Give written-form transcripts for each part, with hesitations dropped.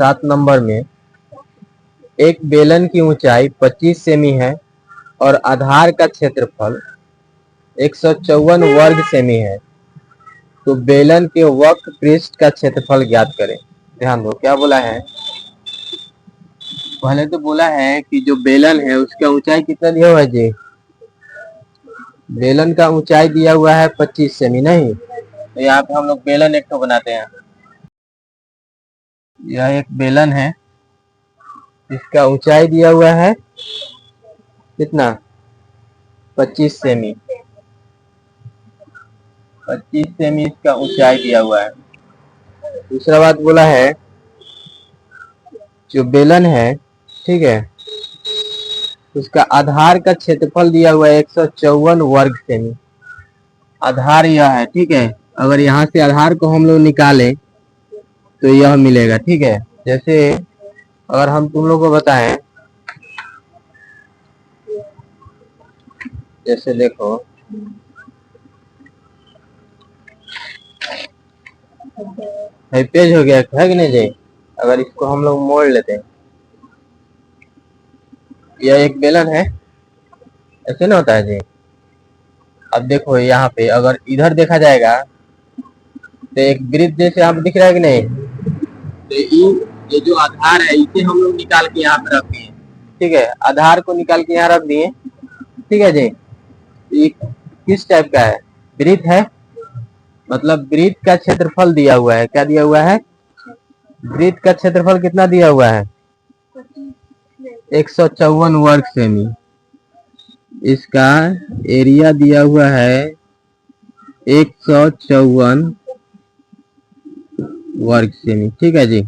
7 number में एक बेलन की ऊंचाई 25 सेमी है और आधार का क्षेत्रफल 154 वर्ग सेमी है, तो बेलन के वक्र पृष्ठ का क्षेत्रफल ज्ञात करें। ध्यान दो, क्या बोला है? पहले तो बोला है कि जो बेलन है उसका ऊंचाई कितना दिया हुआ है जी? बेलन का ऊंचाई दिया हुआ है 25 सेमी, नहीं? तो यहाँ पे हम लोग बेलन एक तो बनाते हैं। यह एक बेलन है, इसका ऊंचाई दिया हुआ है कितना? 25 सेमी। 25 सेमी इसका ऊंचाई दिया हुआ है। दूसरा बात बोला है, जो बेलन है, ठीक है, उसका आधार का क्षेत्रफल दिया हुआ है 154 वर्ग सेमी। आधार यह है, ठीक है। अगर यहाँ से आधार को हम लोग निकालें तो यह मिलेगा, ठीक है। जैसे अगर हम तुम लोग को बताएं, जैसे देखो पेज हो गया है कि नहीं जी? अगर इसको हम लोग मोड़ लेते हैं, यह एक बेलन है, ऐसे ना होता है जी। अब देखो यहाँ पे अगर इधर देखा जाएगा तो एक वृत्त जैसे आप दिख रहा है कि नहीं? तो ये जो आधार है इसे हम लोग निकाल के यहाँ पे रख दिए, ठीक है। आधार को निकाल के यहाँ रख दिए, ठीक है जी। ये किस टाइप का है? वृत्त है, मतलब वृत्त का क्षेत्रफल दिया हुआ है। क्या दिया हुआ है? वृत्त का क्षेत्रफल कितना दिया हुआ है? 154 वर्ग सेमी। इसका एरिया दिया हुआ है 154 वर्ग सेमी, ठीक है जी।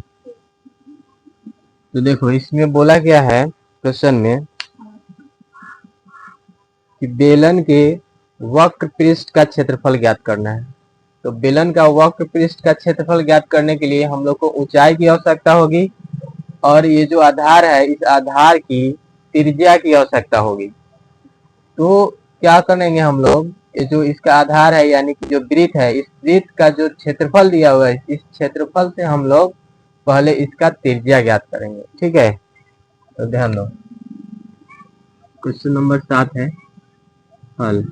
तो देखो इसमें बोला गया है क्वेश्चन में कि बेलन के वक्र पृष्ठ का क्षेत्रफल ज्ञात करना है। तो बेलन का वक्र पृष्ठ का क्षेत्रफल ज्ञात करने के लिए हम लोग को ऊंचाई की आवश्यकता होगी और ये जो आधार है इस आधार की त्रिज्या की आवश्यकता होगी। तो क्या करेंगे हम लोग, ये जो इसका आधार है यानी कि जो वृत्त है, इस वृत्त का जो क्षेत्रफल दिया हुआ है, इस क्षेत्रफल से हम लोग पहले इसका त्रिज्या ज्ञात करेंगे, ठीक है। तो ध्यान दो, क्वेश्चन नंबर 7 है हल।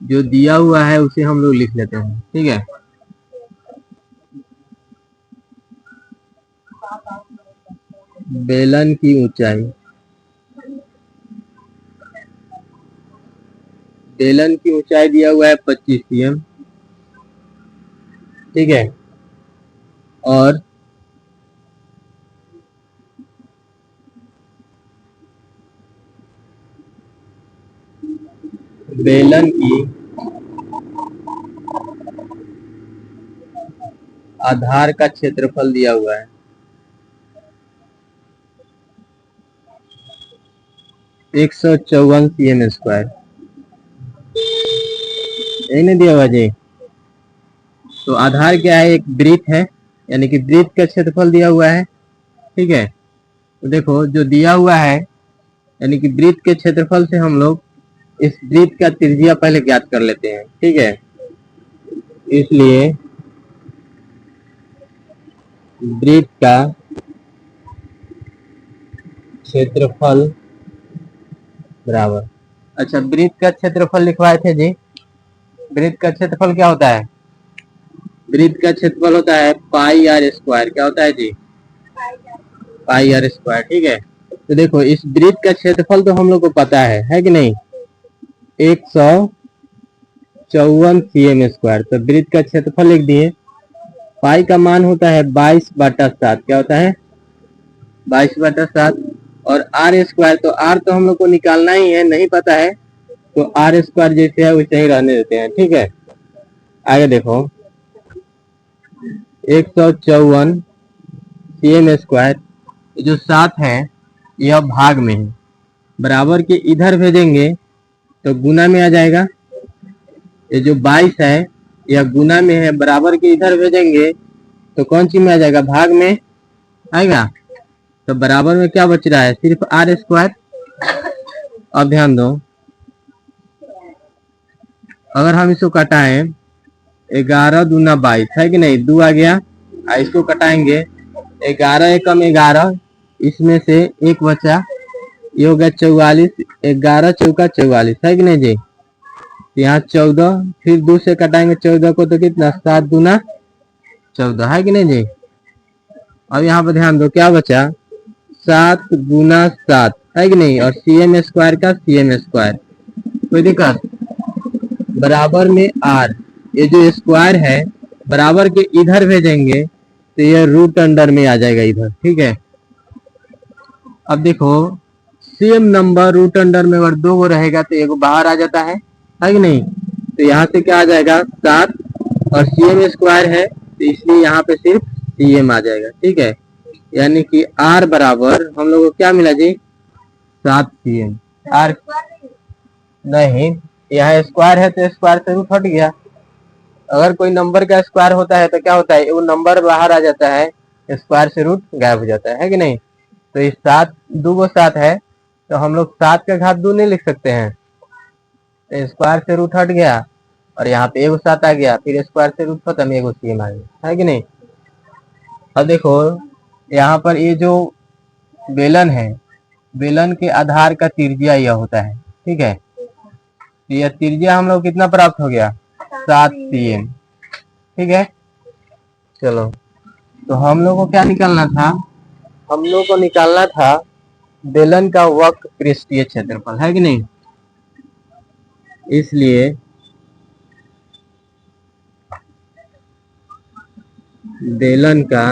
जो दिया हुआ है उसे हम लोग लिख लेते हैं, ठीक है। बेलन की ऊंचाई, बेलन की ऊंचाई दिया हुआ है 25 cm, ठीक है। और बेलन की आधार का क्षेत्रफल दिया हुआ है 154 cm स्क्वायर, यही नहीं दिया हुआ जी। तो आधार क्या है? एक वृत्त है, यानी कि वृत्त का क्षेत्रफल दिया हुआ है, ठीक है। तो देखो जो दिया हुआ है यानी कि वृत्त के क्षेत्रफल से हम लोग इस वृत्त का त्रिज्या पहले ज्ञात कर लेते हैं, ठीक है। इसलिए वृत्त का क्षेत्रफल बराबर, अच्छा वृत्त का क्षेत्रफल लिखवाए थे जी। वृत्त का क्षेत्रफल क्या होता है? वृत्त का क्षेत्रफल होता है पाई आर स्क्वायर। क्या होता है जी? पाई आर स्क्वायर, ठीक है। तो देखो इस वृत्त का क्षेत्रफल तो हम लोग को पता है कि नहीं? 154 cm स्क्वायर। तो वृत्त का क्षेत्रफल लिख दिए। पाई का मान होता है 22/7। क्या होता है? 22/7। और आर स्क्वायर, तो आर तो हम लोग को निकालना ही है, नहीं पता है तो आर स्क्वायर जैसे है वैसे ही रहने देते हैं, ठीक है। आगे देखो 154 cm स्क्वायर, जो 7 है यह भाग में है, बराबर के इधर भेजेंगे तो गुना में आ जाएगा। ये जो 22 है यह गुना में है, बराबर के इधर भेजेंगे तो कौन सी में आ जाएगा? भाग में आएगा। तो बराबर में क्या बच रहा है? सिर्फ आर स्क्वायर। अब ध्यान दो, अगर हम इसको कटाएं 11 दूना 22 है कि नहीं? 2 आ गया इसको कटाएंगे, 11 एकम 11, इसमें से एक बचा, ये हो गया 44, 11 चौका 44 है कि नहीं जी। यहाँ 14, फिर 2 से कटाएंगे 14 को तो कितना, 7 दूना 14 है कि नहीं जी। अब यहाँ पर ध्यान दो क्या बचा, 7 गुना 7 है कि नहीं, और CM स्क्वायर का CM स्क्वायर, कोई दिक्कत, बराबर में R, ये जो स्क्वायर है बराबर के इधर भेजेंगे तो ये रूट अंडर में आ जाएगा इधर, ठीक है। अब देखो सेम नंबर रूट अंडर में अगर 2 गो रहेगा तो एगो बाहर आ जाता है कि नहीं, तो यहाँ से क्या आ जाएगा 7, और CM स्क्वायर है तो इसलिए यहाँ पे सिर्फ CM आ जाएगा, ठीक है। यानी कि R बराबर हम लोग को क्या मिला जी, 7 CM। R नहीं, यहाँ स्क्वायर है तो स्क्वायर से रूट हट गया, अगर कोई नंबर का स्क्वायर होता है तो क्या होता है, वो नंबर बाहर आ जाता है, स्क्वायर से रूट गायब हो जाता है कि नहीं। तो इस 7 2 गो 7 है तो हम लोग 7 का घात 2 नहीं लिख सकते हैं, तो स्क्वायर से रूट हट गया और यहाँ पे एगो 7 आ गया, फिर स्क्वायर से रूट खत्म, एगो CM आ गया है कि नहीं। अब देखो यहाँ पर ये जो बेलन है, बेलन के आधार का त्रिज्या यह होता है, ठीक है। तो यह त्रिज्या हम लोग कितना प्राप्त हो गया, 7 CM, ठीक है। चलो तो हम लोग को क्या निकालना था, हम लोग को निकालना था बेलन का वक्र पृष्ठीय क्षेत्रफल है कि नहीं। इसलिए बेलन का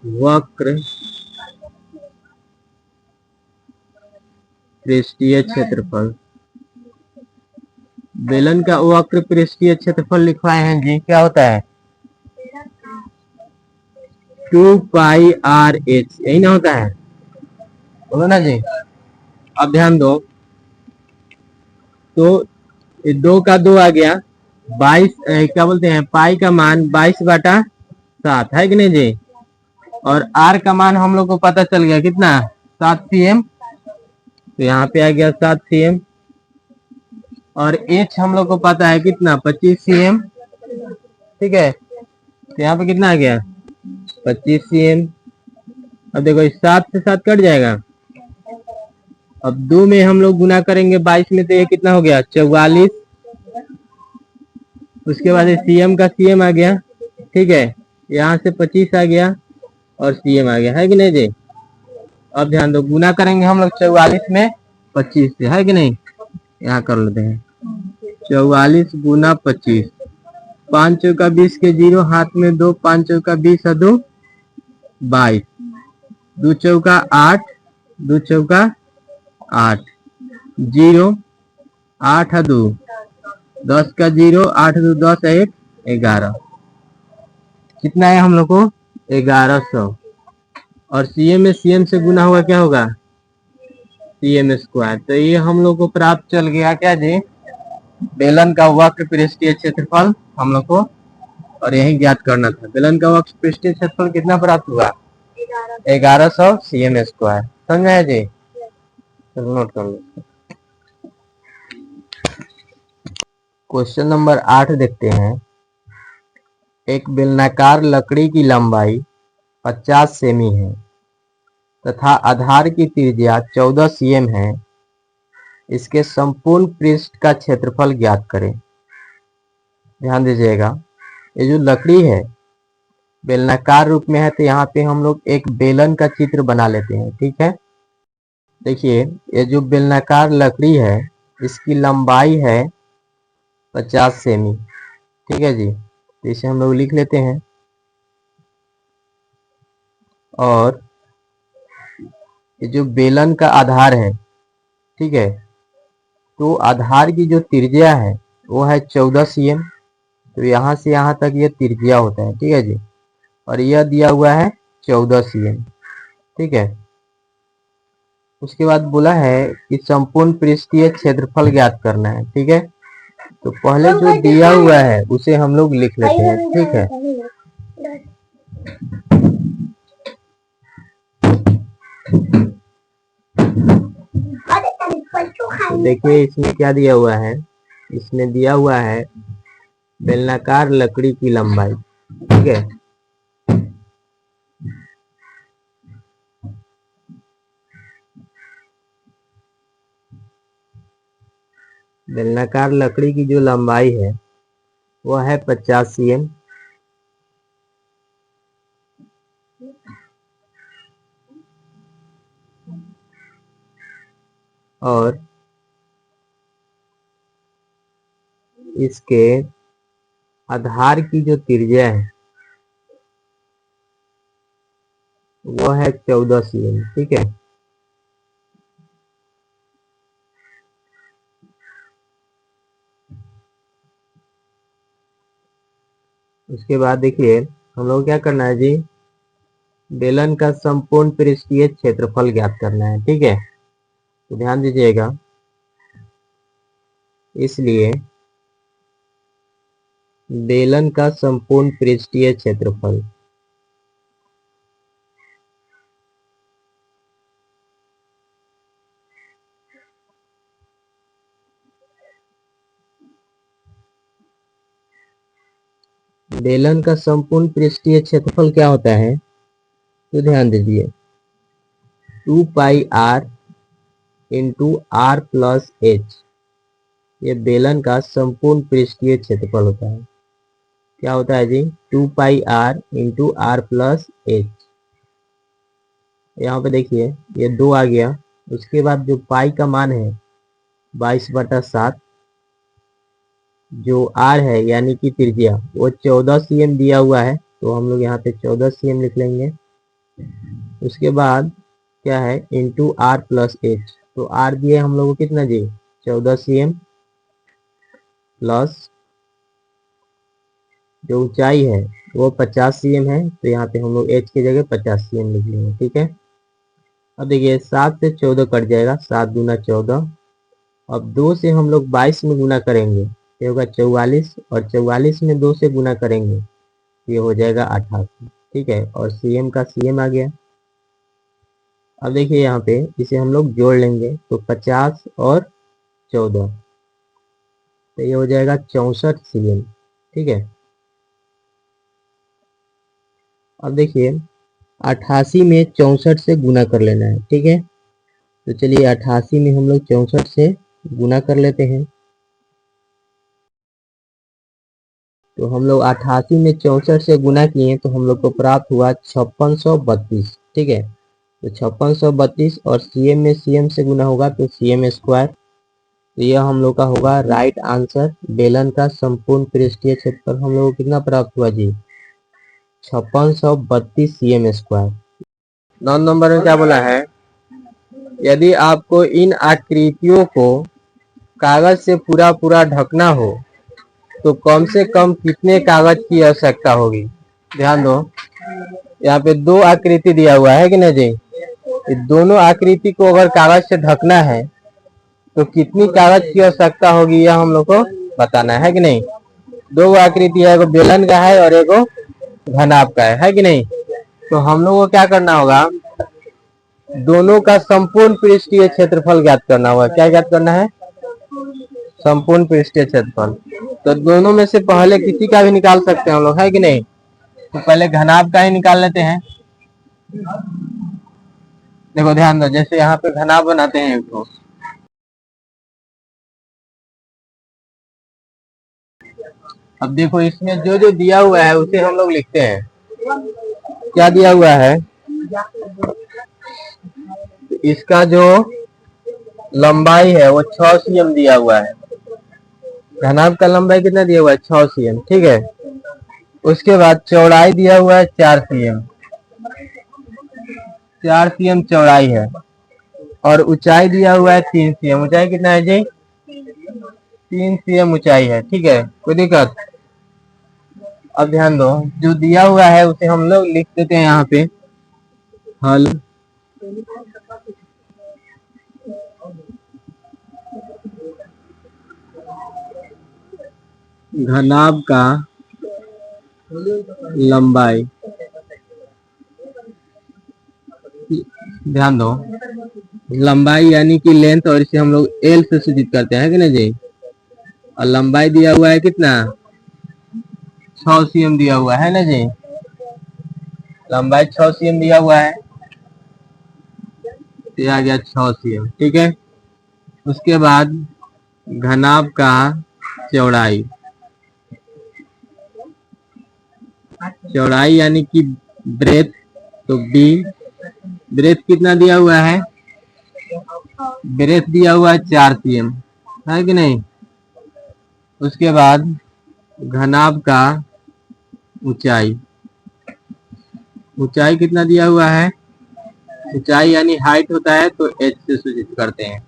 वक्र पृष्ठीय क्षेत्रफल, बेलन का वक्र पृष्ठीय क्षेत्रफल लिखवाए हैं जी, क्या होता है 2πRH, यही ना होता है, बोलो ना जी। अब ध्यान दो, तो 2 का 2 आ गया, 22 क्या बोलते हैं, पाई का मान 22/7 है कि नहीं जी, और R का मान हम लोग को पता चल गया कितना, 7 CM, तो यहाँ पे आ गया 7 CM, और H हम लोग को पता है कितना 25 CM, ठीक है, तो यहाँ पे कितना आ गया 25 CM। अब देखो इस 7 से 7 कट जाएगा, अब 2 में हम लोग गुना करेंगे 22 में, तो ये कितना हो गया 44, उसके बाद CM का CM आ गया, ठीक है, यहाँ से 25 आ गया और CM आ गया है कि नहीं जी। अब ध्यान दो गुना करेंगे हम लोग 44 में 25 से, है कि नहीं, यहाँ कर लेते हैं 44 गुना 25, 5 चौका 20 के 0, हाथ में 2, 5 चौका 20 और 2 22, 2 चौका 8, 2 चौका 8, 0 8 और 2 10 का 0, 8 2 10 1 11, कितना है हम लोग को 1100, और CM में CM से गुना हुआ क्या होगा CM स्क्वायर। तो ये हम लोग को प्राप्त चल गया क्या जी, बेलन का वक्र पृष्ठीय क्षेत्रफल हम लोग को, और यही ज्ञात करना था, बेलन का वक्र पृष्ठीय क्षेत्रफल कितना प्राप्त हुआ 1100 CM स्क्वायर, समझ में है जी। चलो नोट कर लो। क्वेश्चन नंबर 8 देखते हैं, एक बेलनाकार लकड़ी की लंबाई 50 सेमी है तथा आधार की त्रिज्या 14 CM है, इसके संपूर्ण पृष्ठ का क्षेत्रफल ज्ञात करें। ध्यान दीजिएगा, ये जो लकड़ी है बेलनाकार रूप में है, तो यहाँ पे हम लोग एक बेलन का चित्र बना लेते हैं, ठीक है। देखिए ये जो बेलनाकार लकड़ी है इसकी लंबाई है 50 सेमी, ठीक है जी, तो इसे हम लोग लिख लेते हैं। और ये जो बेलन का आधार है, ठीक है, तो आधार की जो त्रिज्या है वो है 14 CM, तो यहाँ से यहाँ तक ये त्रिज्या होता है, ठीक है जी, और यह दिया हुआ है 14 CM, ठीक है। उसके बाद बोला है कि संपूर्ण पृष्ठीय क्षेत्रफल ज्ञात करना है, ठीक है। तो पहले जो दिया हुआ है उसे हम लोग लिख लेते हैं, ठीक है। देखिए इसमें क्या दिया हुआ है, इसमें दिया हुआ है बेलनाकार लकड़ी की लंबाई, ठीक है। बेलनाकार लकड़ी की जो लंबाई है वह है 50 cm। और इसके आधार की जो त्रिज्या है वो है 14 cm, ठीक है। उसके बाद देखिए हम लोग क्या करना है जी, बेलन का संपूर्ण पृष्ठीय क्षेत्रफल ज्ञात करना है, ठीक है। तो ध्यान दीजिएगा, इसलिए बेलन का संपूर्ण पृष्ठीय क्षेत्रफल बेलन का संपूर्ण पृष्ठीय क्षेत्रफल क्या होता है, तो ध्यान दीजिए 2πr into R plus H, ये बेलन का संपूर्ण पृष्ठीय क्षेत्रफल होता है। क्या होता है जी, 2πr into R plus H. यहाँ पे देखिए ये 2 आ गया। उसके बाद जो पाई का मान है 22/7, जो आर है यानी कि त्रिज्या वो 14 cm दिया हुआ है, तो हम लोग यहाँ पे 14 cm लिख लेंगे। उसके बाद क्या है, इंटू आर प्लस एच, तो आर दिए हम लोग को कितना जी, 14 cm प्लस जो ऊंचाई है वो 50 cm है, तो यहाँ पे हम लोग एच की जगह 50 cm लिख लेंगे, ठीक है। अब देखिए 7 से 14 कट जाएगा, 7 दूना 14। अब 2 से हम लोग 22 में गुना करेंगे, ये होगा 44, और 44 में 2 से गुना करेंगे ये हो जाएगा 88, ठीक है। और cm का cm आ गया। अब देखिए यहाँ पे इसे हम लोग जोड़ लेंगे, तो 50 और 14, तो ये हो जाएगा 64 cm, ठीक है। अब देखिए 88 में 64 से गुना कर लेना है, ठीक है। तो चलिए 88 में हम लोग 64 से गुना कर लेते हैं, तो हम लोग 88 में 64 से गुना किए तो हम लोग को प्राप्त हुआ 5632, ठीक है। तो 5632 और cm में cm से गुना होगा तो cm स्क्वायर। तो यह हम लोग का होगा राइट आंसर। बेलन का संपूर्ण पृष्ठीय क्षेत्रफल हम लोग को कितना प्राप्त हुआ जी, 5632 cm स्क्वायर। 9 नंबर में क्या बोला है, यदि आपको इन आकृतियों को कागज से पूरा पूरा ढकना हो तो कम से कम कितने कागज की आवश्यकता होगी। ध्यान दो, यहाँ पे 2 आकृति दिया हुआ है कि नहीं जी, इस दोनों आकृति को अगर कागज से ढकना है तो कितनी कागज की आवश्यकता होगी, यह हम लोग को बताना है कि नहीं। 2 आकृति है, एगो बेलन का है और एगो घनाभ का है कि नहीं। तो हम लोग को क्या करना होगा, दोनों का संपूर्ण पृष्ठीय क्षेत्रफल ज्ञात करना होगा। क्या ज्ञात करना है, संपूर्ण पृष्ठीय क्षेत्रफल। तो दोनों में से पहले किसी का भी निकाल सकते हैं हम लोग, है कि नहीं। तो पहले घनाभ का ही निकाल लेते हैं। देखो ध्यान दो, जैसे यहाँ पे घनाभ बनाते हैं एक तो, अब देखो इसमें जो जो दिया हुआ है उसे हम लोग लिखते हैं। क्या दिया हुआ है, इसका जो लंबाई है वो 6 cm दिया हुआ है। घनाभ का लंबाई कितना दिया हुआ है, 6 cm, ठीक है। उसके बाद चौड़ाई दिया हुआ है 4 cm, 4 cm चौड़ाई है। और ऊंचाई दिया हुआ है 3 cm। ऊंचाई कितना है जी, 3 cm ऊंचाई है, ठीक है। कोई दिक्कत। अब ध्यान दो, जो दिया हुआ है उसे हम लोग लिख देते हैं यहाँ पे, हल घनाभ का लंबाई। ध्यान दो, लंबाई यानी कि लेंथ, और इसे हम लोग एल से सूचित करते हैं कि नहीं जी। और लंबाई दिया हुआ है कितना, 6 cm दिया हुआ है ना जी, लंबाई 6 cm दिया हुआ है, ये आ गया 6 cm। ठीक है, उसके बाद घनाभ का चौड़ाई, चौड़ाई यानी कि ब्रेथ, तो बी, ब्रेथ कितना दिया हुआ है, ब्रेथ दिया हुआ है 4 cm, है कि नहीं। उसके बाद घनाभ का ऊंचाई, ऊंचाई कितना दिया हुआ है, ऊंचाई यानी हाइट होता है तो h से सूचित करते हैं,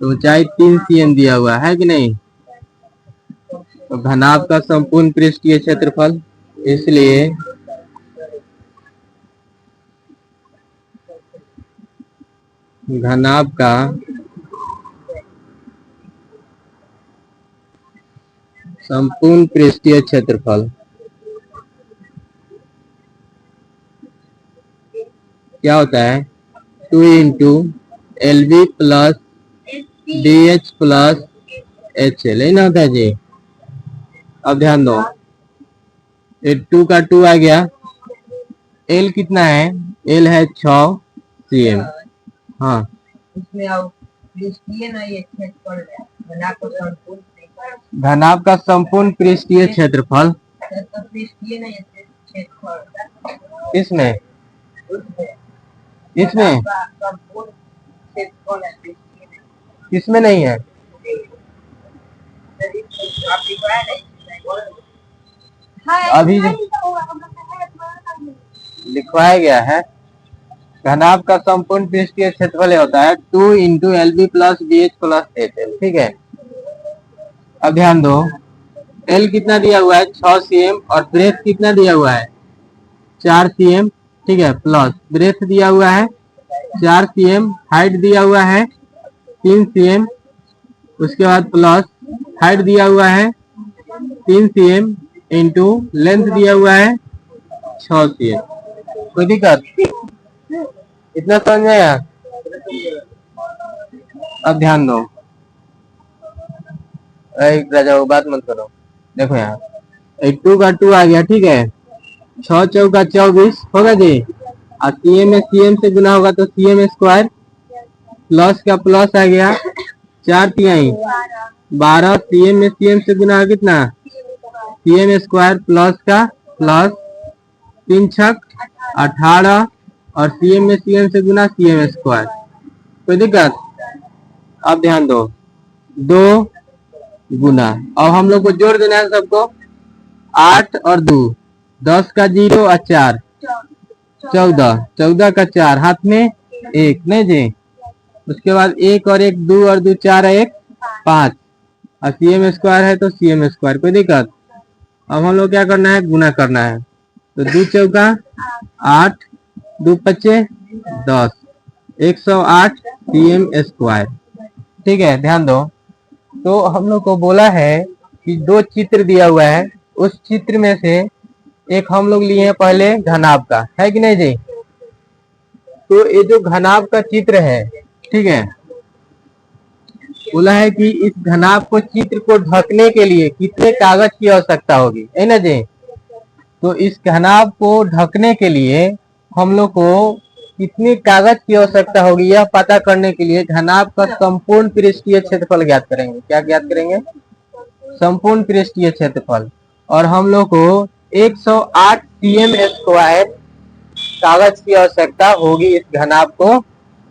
तो ऊंचाई 3 cm दिया हुआ है कि नहीं। तो घनाभ का संपूर्ण पृष्ठीय क्षेत्रफल, इसलिए घनाभ का संपूर्ण पृष्ठीय क्षेत्रफल क्या होता है, 2 into LB plus DH plus HL, है ना होता है जी। अब ध्यान दो, 2 का 2 आ गया, L कितना है, L है 6 cm। हाँ, घनाभ का संपूर्ण पृष्ठीय क्षेत्रफल, इसमें इसमें इसमें नहीं है, अभी लिखवाया गया है। घनाभ का संपूर्ण पृष्ठीय क्षेत्रफल होता है 2 into LB plus BH plus HL। ठीक है, अब ध्यान दो, L कितना दिया हुआ है 6 cm और ब्रेथ कितना दिया हुआ है 4 cm। ठीक है, प्लस ब्रेथ दिया हुआ है 4 cm, हाइट दिया हुआ है 3 cm, उसके बाद प्लस हाइट दिया हुआ है 3 cm इंटू लेंथ दिया हुआ है 6 cm। कोई दिक्कत, इतना समझ में आया। अब ध्यान दो, राजा बात मत करो, देखो यहाँ 2 का 2 आ गया। ठीक है, 6 चौका 24 होगा जी, और CM में CM से गुना होगा तो CM स्क्वायर, प्लस का प्लस आ गया 4 तिहाई 12, CM में CM से गुना कितना, CM स्क्वायर प्लस का प्लस 3 छक 18, और CM में CM से गुना CM स्क्वायर। कोई दिक्कत। अब ध्यान दो, 2 गुना, अब हम लोग को जोड़ देना है सबको, 8 और 2 10 का 0 और 4 14, 14 का 4 हाथ में 1 नहीं जी। उसके बाद 1 और 1 2 और 2 4 1 5, और CM स्क्वायर है तो CM स्क्वायर। कोई दिक्कत। अब हम लोग क्या करना है, गुना करना है, तो 2 चौका 8, 2 पच्चे 10, 108 CM स्क्वायर। ठीक है, ध्यान दो, तो हम लोग को बोला है कि 2 चित्र दिया हुआ है, उस चित्र में से एक हम लोग लिए हैं पहले घनाभ का, है कि नहीं जी। तो ये जो घनाभ का चित्र है, ठीक है, बोला है कि इस घनाभ को चित्र को ढकने के लिए कितने कागज की आवश्यकता होगी, है ना जी। तो इस घनाभ को ढकने के लिए हम लोग को कितनी कागज की आवश्यकता होगी, यह पता करने के लिए घनाभ का संपूर्ण पृष्ठीय क्षेत्रफल ज्ञात करेंगे। क्या ज्ञात करेंगे, संपूर्ण पृष्ठीय क्षेत्रफल। और हम लोग को 108 CM स्क्वायर कागज की आवश्यकता होगी इस घनाभ को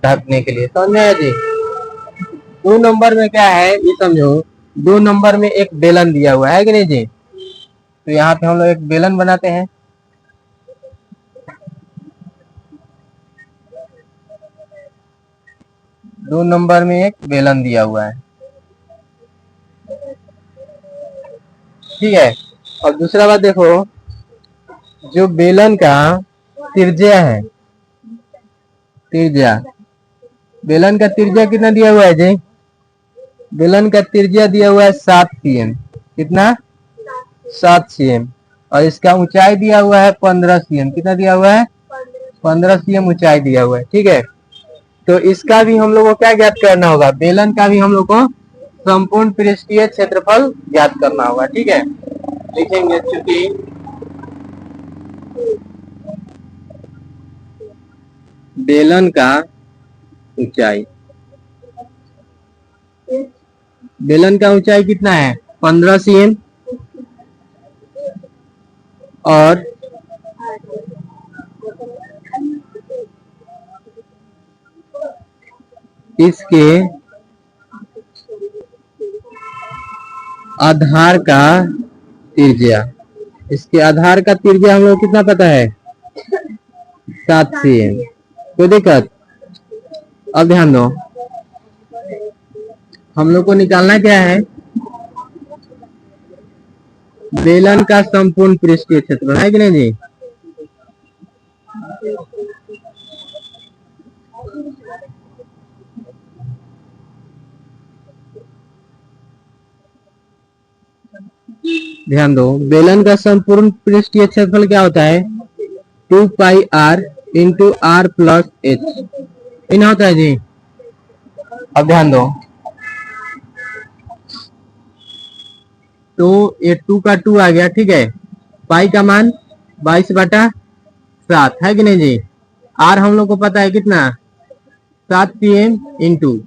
ढकने के लिए। समझ में जी। 2 नंबर में क्या है ये समझो, 2 नंबर में एक बेलन दिया हुआ है कि नहीं जी। तो यहाँ पे हम लोग एक बेलन बनाते हैं, दो नंबर में एक बेलन दिया हुआ है, ठीक है। और दूसरा बात देखो, जो बेलन का त्रिज्या है, त्रिज्या, बेलन का त्रिज्या कितना दिया हुआ है जी, बेलन का त्रिज्या दिया हुआ है 7 cm। कितना, 7 cm। और इसका ऊंचाई दिया हुआ है 15 cm। कितना दिया हुआ है, 15 cm ऊंचाई दिया हुआ है, ठीक है। तो इसका भी हम लोग को क्या ज्ञात करना होगा, बेलन का भी हम लोग को संपूर्ण पृष्ठीय क्षेत्रफल ज्ञात करना होगा, ठीक है। लिखेंगे चूंकि बेलन का ऊंचाई, बेलन का ऊंचाई कितना है 15 cm और इसके आधार का त्रिज्या, इसके आधार का त्रिज्या हम लोग कितना पता है 7 cm। कोई दिक्कत? अब ध्यान दो, हम लोग को निकालना क्या है बेलन का संपूर्ण पृष्ठीय क्षेत्रफल, है कि नहीं जी? ध्यान दो, बेलन का संपूर्ण पृष्ठीय क्षेत्रफल क्या होता है 2 pi r into R plus H, इन होता है जी। अब ध्यान दो, तो ये 2 का 2 आ गया, ठीक है। पाई का मान 22/7 है कि नहीं जी? आर हम लोग को पता है कितना 7 cm इंटू,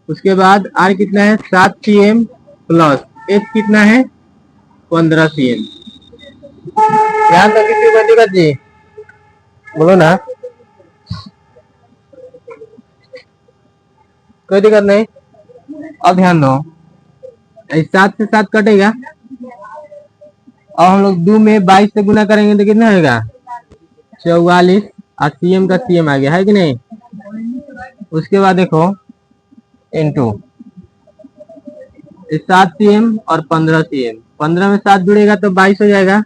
उसके बाद आर कितना है 7 cm प्लस एच कितना है 15 cm। ध्यान दो, किसी को दिक्कत जी बोलो ना, कोई दिक्कत नहीं। अब ध्यान दो, 7 से 7 कटेगा और हम लोग 2 में 22 से गुना करेंगे तो कितना होगा 44 और cm का cm आ गया, है कि नहीं? उसके बाद देखो इंटू 7 cm और 15 cm, 15 में 7 जुड़ेगा तो 22 हो जाएगा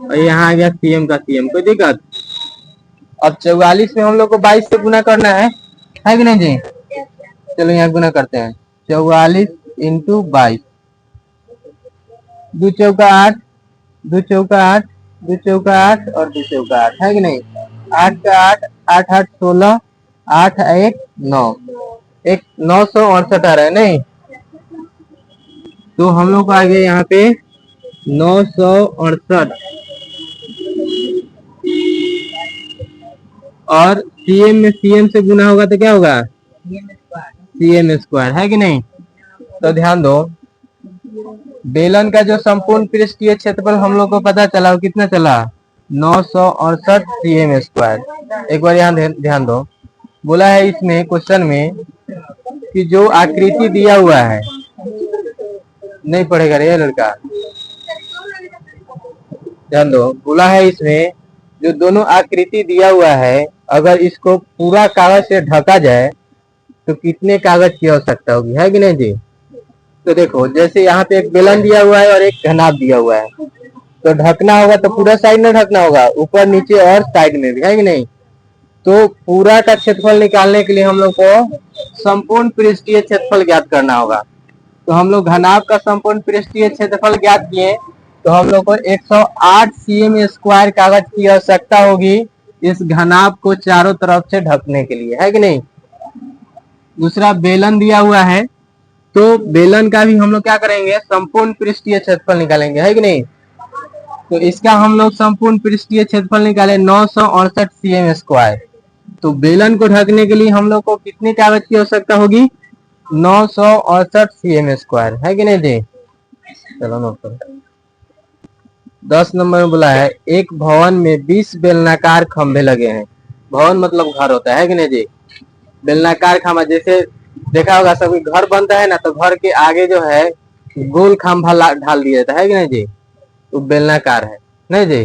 और यहाँ आ गया cm का cm। कोई दिक्कत? अब 44 में हम लोग को 22 से गुना करना है कि नहीं जी? चलो यहाँ गुना करते हैं, 44 इंटू 22, 2 चौका 8, 2 चौका 8, 2 चौका 8 और 2 चौका 8, है कि नहीं? 8 का 8, 8 8 16, 8 1 9, एक 968 आ रहा है नहीं? तो हम लोग आ गए यहाँ पे 968 और cm में cm से गुना होगा तो क्या होगा cm स्क्वायर, है कि नहीं? तो ध्यान दो, बेलन का जो संपूर्ण पृष्ठीय क्षेत्रफल हम लोग को पता चला वो कितना चला 968 cm स्क्वायर। एक बार यहाँ ध्यान दो, बोला है इसमें क्वेश्चन में कि जो आकृति दिया हुआ है, नहीं पढ़ेगा रे लड़का, ध्यान दो, बोला है इसमें जो दोनों आकृति दिया हुआ है अगर इसको पूरा कागज से ढका जाए तो कितने कागज की आवश्यकता होगी, है कि नहीं जी? तो देखो, जैसे यहाँ पे एक बेलन दिया हुआ है और एक घनाभ दिया हुआ है, तो ढकना होगा तो पूरा साइड में ढकना होगा, ऊपर नीचे और साइड में भी, है कि नहीं? तो पूरा का क्षेत्रफल निकालने के लिए हम लोग को संपूर्ण पृष्ठीय क्षेत्रफल ज्ञात करना होगा। तो हम लोग घनाभ का संपूर्ण पृष्ठीय क्षेत्रफल ज्ञात किए, तो हम लोग को 108 cm स्क्वायर कागज की आवश्यकता होगी इस घनाभ को चारों तरफ से ढकने के लिए, है कि नहीं? दूसरा बेलन दिया हुआ है, तो बेलन का भी हम लोग क्या करेंगे संपूर्ण पृष्ठीय क्षेत्रफल निकालेंगे, है कि नहीं? तो इसका हम लोग संपूर्ण पृष्ठीय क्षेत्रफल निकाले 968 cm स्क्वायर। तो बेलन को ढकने के लिए हम लोग को कितने कागज की आवश्यकता होगी 968 cm स्क्वायर, है कि नहीं जी? चलो नोट करो। 10 नंबर में बोला है एक भवन में 20 बेलनाकार खंभे लगे हैं। भवन मतलब घर होता है कि नहीं जी? बेलनाकार खंभा, जैसे देखा होगा सभी घर बनता है ना, तो घर के आगे जो है गोल खंभा ढाल दिया जाता है कि नहीं जी? तो बेलनाकार है नहीं जी?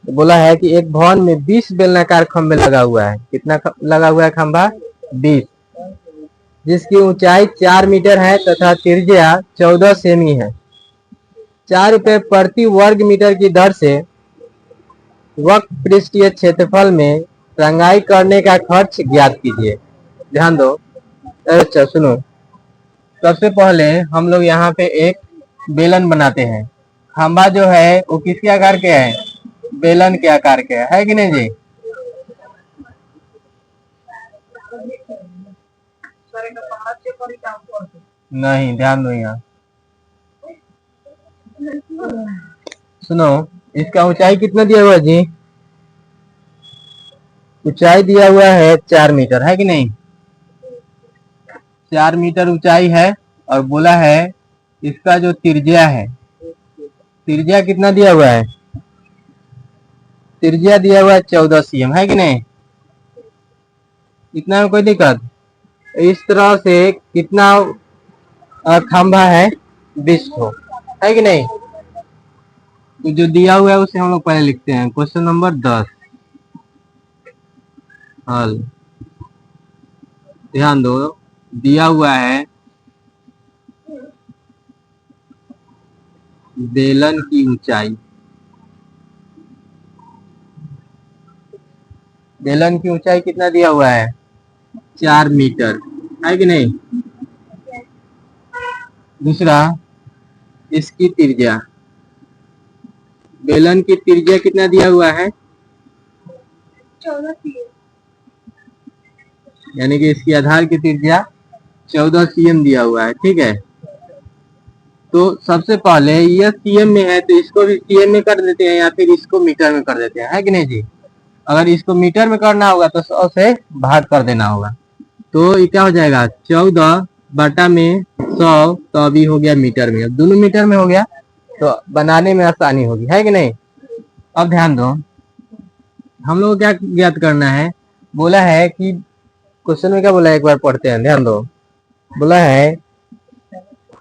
तो बोला है कि एक भवन में 20 बेलनाकार खंभे लगा हुआ है। कितना लगा हुआ है खंभा 20, जिसकी ऊंचाई 4 मीटर है तथा त्रिज्या 14 सेमी है। 4 रुपए प्रति वर्ग मीटर की दर से वक्र पृष्ठीय क्षेत्रफल में रंगाई करने का खर्च ज्ञात कीजिए। ध्यान दो, अच्छा सुनो, सबसे पहले हम लोग यहाँ पे एक बेलन बनाते हैं। खंभा जो है वो किसके आकार के है बेलन के आकार के है कि नहीं जी? नहीं, ध्यान दो यहाँ, सुनो, इसका ऊंचाई कितना दिया हुआ है जी? ऊंचाई दिया हुआ है 4 मीटर, है कि नहीं? 4 मीटर ऊंचाई है। और बोला है इसका जो त्रिज्या है, त्रिज्या कितना दिया हुआ है? त्रिज्या दिया हुआ है 14 cm, है कि नहीं? इतना में कोई दिक्कत? इस तरह से कितना खंभा है? 20 ठो, है कि नहीं? तो जो दिया हुआ है उसे हम लोग पहले लिखते हैं। क्वेश्चन नंबर 10 हल। ध्यान दो, दिया हुआ है बेलन की ऊंचाई, बेलन की ऊंचाई कितना दिया हुआ है? 4 मीटर, है कि नहीं? दूसरा, इसकी त्रिज्या, बेलन की त्रिज्या कितना दिया हुआ है? 14 cm, यानी कि इसकी आधार की त्रिज्या 14 cm दिया हुआ है। ठीक है, तो सबसे पहले यह cm में है तो इसको भी cm में कर देते हैं या फिर इसको मीटर में कर देते हैं, है कि नहीं जी? अगर इसको मीटर में करना होगा तो 100 से भाग कर देना होगा। तो ये क्या हो जाएगा? 14 बटा में 100, तो अभी हो गया मीटर में। अब दोनों मीटर में हो गया तो बनाने में आसानी होगी, है कि नहीं? अब ध्यान दो, हम लोग को क्या ज्ञात करना है? बोला है कि क्वेश्चन में क्या बोला है, एक बार पढ़ते हैं, ध्यान दो। बोला है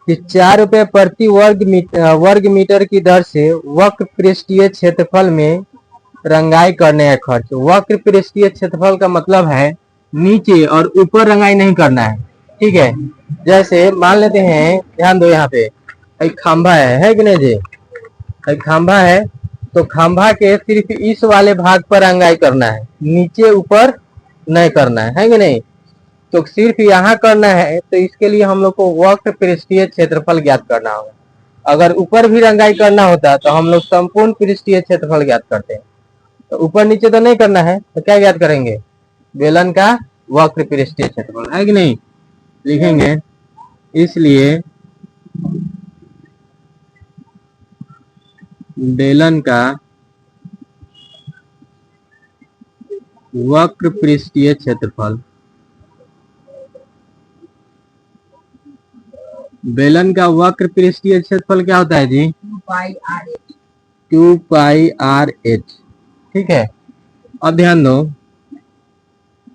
कि 4 रुपए प्रति वर्ग मीटर की दर से वक्र पृष्ठीय क्षेत्रफल में रंगाई करने का खर्च। वक्र पृष्ठीय क्षेत्रफल का मतलब है नीचे और ऊपर रंगाई नहीं करना है। ठीक है, जैसे मान लेते हैं, ध्यान दो, यहाँ पे एक खंभा है कि नहीं जी? एक खंभा है तो खंभा के सिर्फ इस वाले भाग पर रंगाई करना है, नीचे ऊपर नहीं करना है कि नहीं? तो सिर्फ यहाँ करना है, तो इसके लिए हम लोग को वक्र पृष्ठीय क्षेत्रफल ज्ञात करना होगा। अगर ऊपर भी रंगाई करना होता तो हम लोग संपूर्ण पृष्ठीय क्षेत्रफल ज्ञात करते हैं। तो ऊपर नीचे तो नहीं करना है, तो क्या ज्ञात करेंगे? बेलन का वक्र पृष्ठीय क्षेत्रफल, है कि नहीं? लिखेंगे, इसलिए बेलन का वक्र पृष्ठीय क्षेत्रफल, बेलन का वक्र पृष्ठीय क्षेत्रफल क्या होता है जी? 2πr/h। ठीक है, अब ध्यान दो,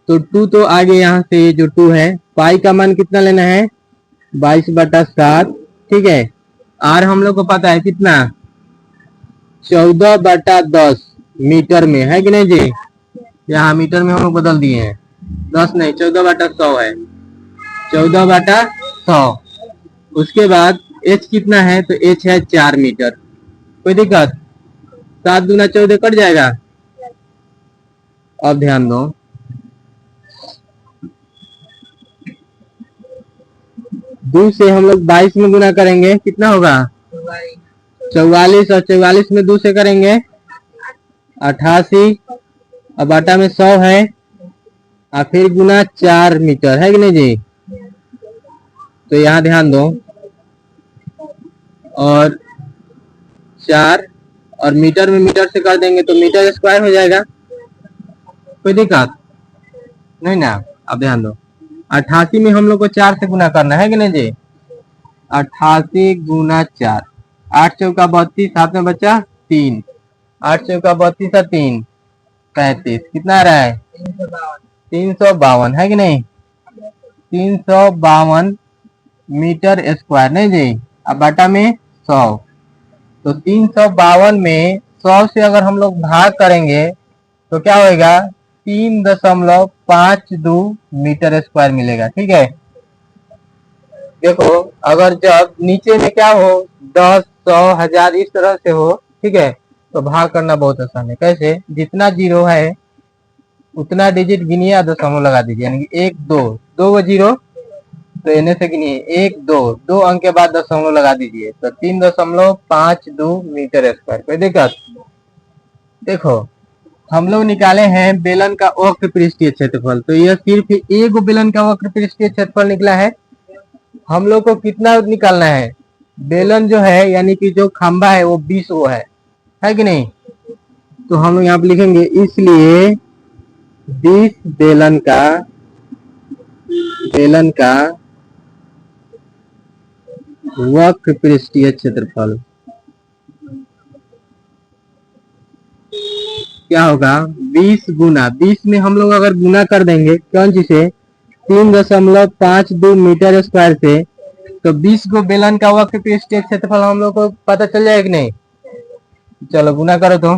तो 2 तो आगे यहाँ से जो 2 है, पाई का मान कितना लेना है? 22/7। ठीक है, आर हम लोग को पता है कितना? 14/10 मीटर में, है कि नहीं जी? यहाँ मीटर में हम लोग बदल दिए हैं, 10 नहीं, 14/100 है, 14/100। उसके बाद h कितना है? तो h है 4 मीटर। कोई दिक्कत? 7 दूना 14 कट जाएगा। अब ध्यान दो, दो से हम लोग 22 में गुना करेंगे, कितना होगा? 44, और 44 में 2 से करेंगे 88, अब आटा में 100 है, और फिर गुना 4 मीटर, है कि नहीं जी? तो यहाँ ध्यान दो, और 4 और मीटर में मीटर से कर देंगे तो मीटर स्क्वायर हो जाएगा। कोई दिक्कत नहीं ना? अब ध्यान दो, 88 में हम लोग को 4 से गुना करना है कि नहीं जी? 88 गुना 4, 8 चौका 32, हाथ में बचा 3, 8 चौका 32 और 3 35, कितना आ रहा है? 352, है कि नहीं? 352 मीटर स्क्वायर, नहीं जी? अब बटा में 100, तो 352 में 100 से अगर हम लोग भाग करेंगे तो क्या होगा? 3.52 मीटर स्क्वायर मिलेगा। ठीक है, देखो, अगर जब नीचे में क्या हो, 10, 100, 1000 इस तरह से हो, ठीक है, तो भाग करना बहुत आसान है। कैसे? जितना जीरो है उतना डिजिट गिनिए या दशमलव लगा दीजिए, यानी कि 1, 2, 2 गो जीरो, तो इन्हें से गिनिए 1, 2, 2 अंक के बाद दशमलव लगा दीजिए, तो 3.52 मीटर स्क्वायर। कोई दिक्कत? देखो, हम लोग निकाले हैं बेलन का वक्र पृष्ठीय क्षेत्रफल, तो यह सिर्फ एक बेलन का वक्र पृष्ठीय क्षेत्रफल निकला है। हम लोग को कितना निकालना है? बेलन जो है यानी कि जो खंभा है वो 20 गो है कि नहीं। तो हम लोग यहाँ पे लिखेंगे इसलिए 20 बेलन का वक्र पृष्ठीय क्षेत्रफल क्या होगा 20 गुना 20 में हम लोग अगर गुना कर देंगे कौन सी से 3.52 मीटर स्क्वायर से, तो 20 को बेलन का वक्र पृष्ठीय क्षेत्रफल हम लोग को पता चल जाएगा कि नहीं। चलो गुना करो तो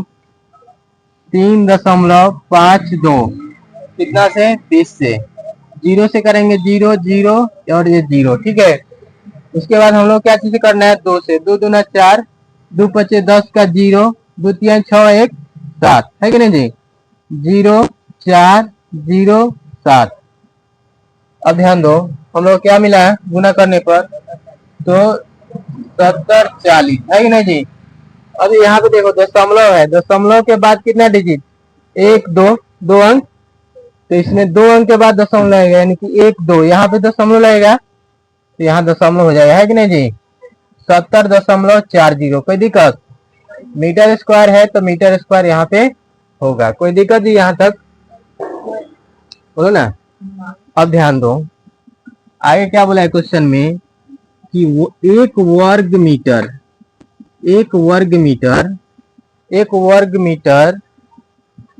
3.52 कितना से 20 से, जीरो से करेंगे 0 0 और ये 0 ठीक है। उसके बाद हम लोग क्या चीज करना है 2 से, 2 दूना 4 2 पचे 10 का 0 2 3 6 1 7 है कि नहीं जी। 0 4 0 7। अब ध्यान दो हम लोग क्या मिला है गुना करने पर तो 70 40 है कि नहीं जी। अब यहाँ पे देखो दशमलव है, दशमलव के बाद कितना डिजिट 1 2 2 अंक, तो इसमें 2 अंक के बाद दशमलव लगेगा यानी कि 1 2 यहाँ पे दशमलव लगेगा तो यहाँ दशमलव हो जाएगा है कि नहीं जी। 70.40 कोई दिक्कत, मीटर स्क्वायर है तो मीटर स्क्वायर यहाँ पे होगा, कोई दिक्कत जी यहाँ तक बोलो ना। अब ध्यान दो आगे क्या बोला है क्वेश्चन में कि वो एक वर्ग मीटर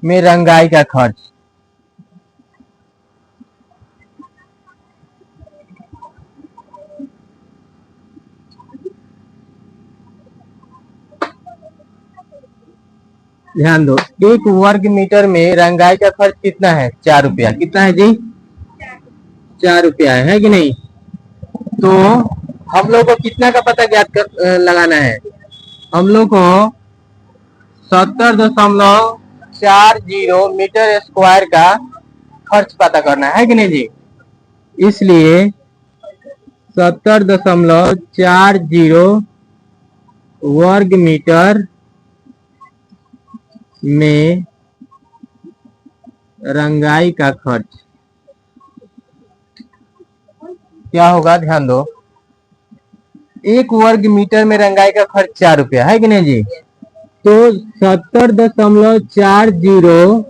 में रंगाई का खर्च ध्यान दो 1 वर्ग मीटर में रंगाई का खर्च कितना है 4 रुपया, कितना है जी 4 रुपया है कि नहीं। तो हम लोग को कितना का पता ज्ञात कर लगाना है, हम लोग को 70.40 मीटर स्क्वायर का खर्च पता करना है कि नहीं जी। इसलिए 70.40 वर्ग मीटर में रंगाई का खर्च क्या होगा, ध्यान दो 1 वर्ग मीटर में रंगाई का खर्च 4 रुपया है कि नहीं जी। तो 70.40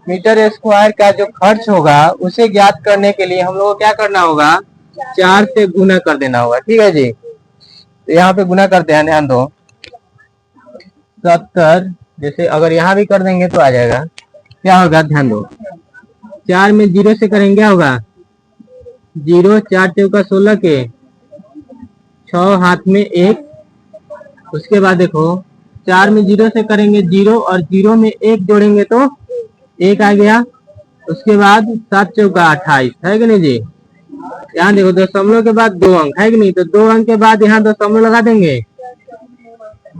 मीटर स्क्वायर का जो खर्च होगा उसे ज्ञात करने के लिए हम लोग को क्या करना होगा 4 से गुना कर देना होगा, ठीक है जी। तो यहाँ पे गुना करते हैं, ध्यान दो 70 जैसे अगर यहाँ भी कर देंगे तो आ जाएगा, क्या होगा ध्यान दो 4 में 0 से करेंगे क्या होगा 0 4 चौका 16 के 6 हाथ में 1, उसके बाद देखो 4 में 0 से करेंगे 0 और 0 में 1 जोड़ेंगे तो 1 आ गया, उसके बाद 7 चौका 28 है कि नहीं जी। यहाँ देखो दशमलव के बाद 2 अंक है कि नहीं, तो 2 अंक के बाद यहाँ दशमलव लगा देंगे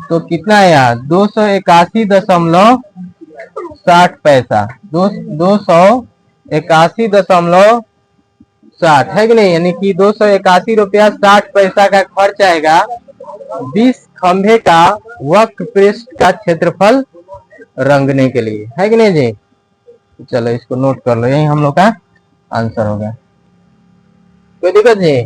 तो कितना है यार 281.60 पैसा 281.60 है कि नहीं, यानी कि 281 रुपया 60 पैसा का खर्च आएगा 20 खंभे का वक्र पृष्ठ का क्षेत्रफल रंगने के लिए है कि नहीं जी। चलो इसको नोट कर लो, यही हम लोग का आंसर होगा, कोई दिक्कत नहीं।